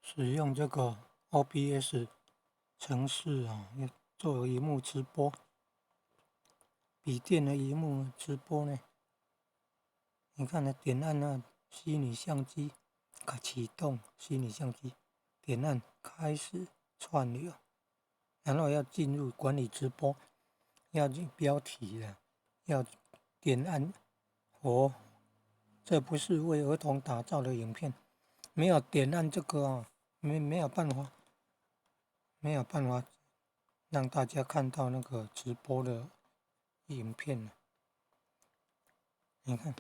使用这个 OBS 程式啊，要做荧幕直播，笔电的荧幕直播呢。你看呢，点按那虚拟相机，启动虚拟相机，点按开始串流，然后要进入管理直播，要进标题了，要点按这不是为儿童打造的影片，没有点按这个啊，没有办法。没有办法让大家看到那个直播的影片了。你看，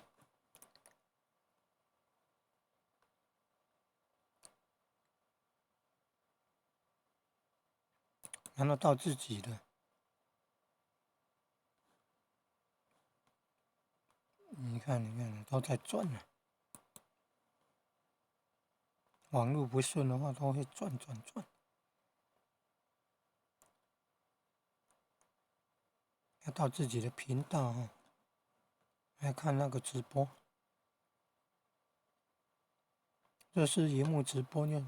然后到自己的，你看都在转了。网络不顺的话，都会转。要到自己的频道啊，来看那个直播。这是荧幕直播，就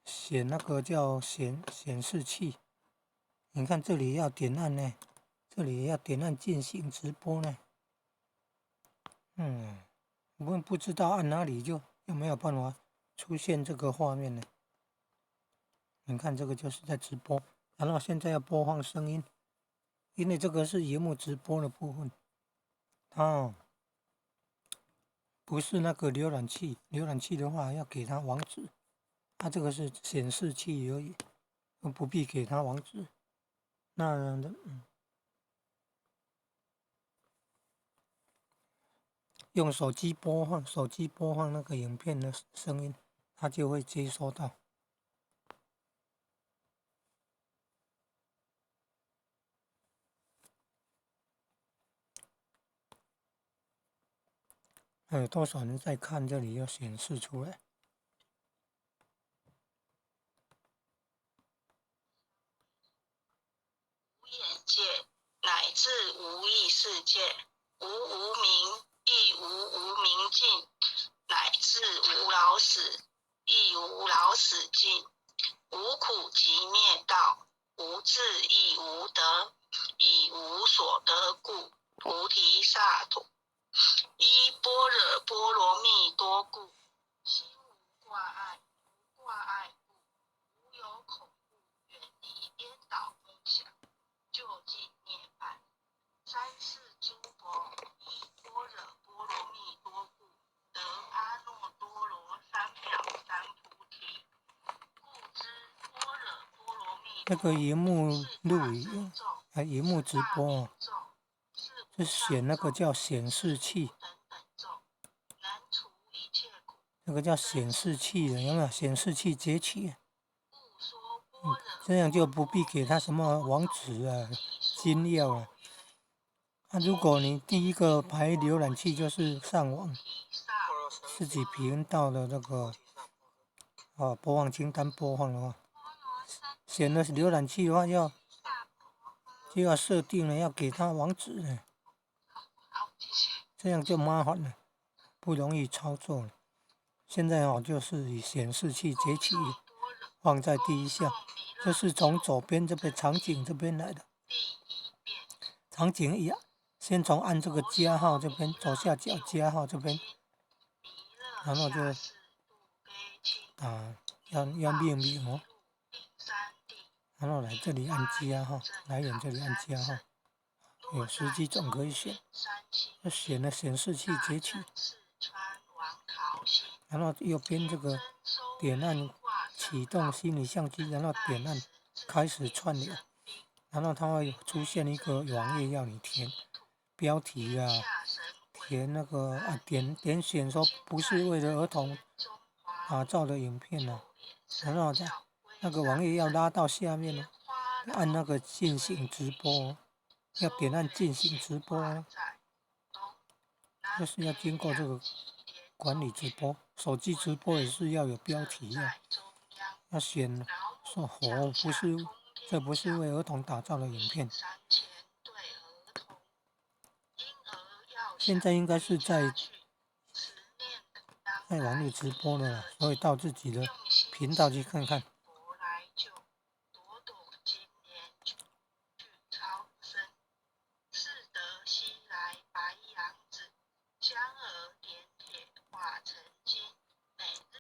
显那个叫显示器。你看这里要点按呢，这里也要点按进行直播呢。我不知道按哪里就没有办法出现这个画面呢。你看这个就是在直播，然后现在要播放声音，因为这个是荧幕直播的部分，它不是那个浏览器，浏览器的话要给它网址，它这个是显示器而已，不必给它网址。那用手机播放那个影片的声音，它就会接收到。还有多少人在看？这里要显示出来。无眼界乃至无意识界，无无明亦无无明尽，乃至无老死亦无老死尽，无苦集灭道，无智亦无得，以无所得故，菩提萨埵。依般若波罗蜜多故，心无挂碍，无挂碍故，无有恐怖，远离颠倒梦想，究竟涅槃。三世诸佛依般若波罗蜜多故，得阿耨多罗三藐三菩提。故知般若波罗蜜那个荧幕录影荧幕直播是显那个叫显示器，那个叫显示器的，有没有？显示器截取，这样就不必给他什么网址啊、金钥啊。如果你第一个排浏览器就是上网，自己频道的那个播放清单播放的话，选了浏览器的话就要设定了，要给他网址了，这样就麻烦了，不容易操作了。现在就是以显示器截取放在第一项，这是从左边这边场景这边来的。场景先从按这个加号这边左下角加号这边，然后就要命名然后来这里按加号，来源这里按加号，有10几种可以选，就选了显示器截取，然后右边这个点按启动虚拟相机，然后点按开始串流，然后它会出现一个网页要你填标题啊，填那个点选说不是为了儿童打造的影片啊，然后那个网页要拉到下面哦，按那个进行直播要点按进行直播就是要经过这个管理直播，手机直播也是要有标题要选说这不是为儿童打造的影片。现在应该是在在网络直播的啦，所以到自己的频道去看看。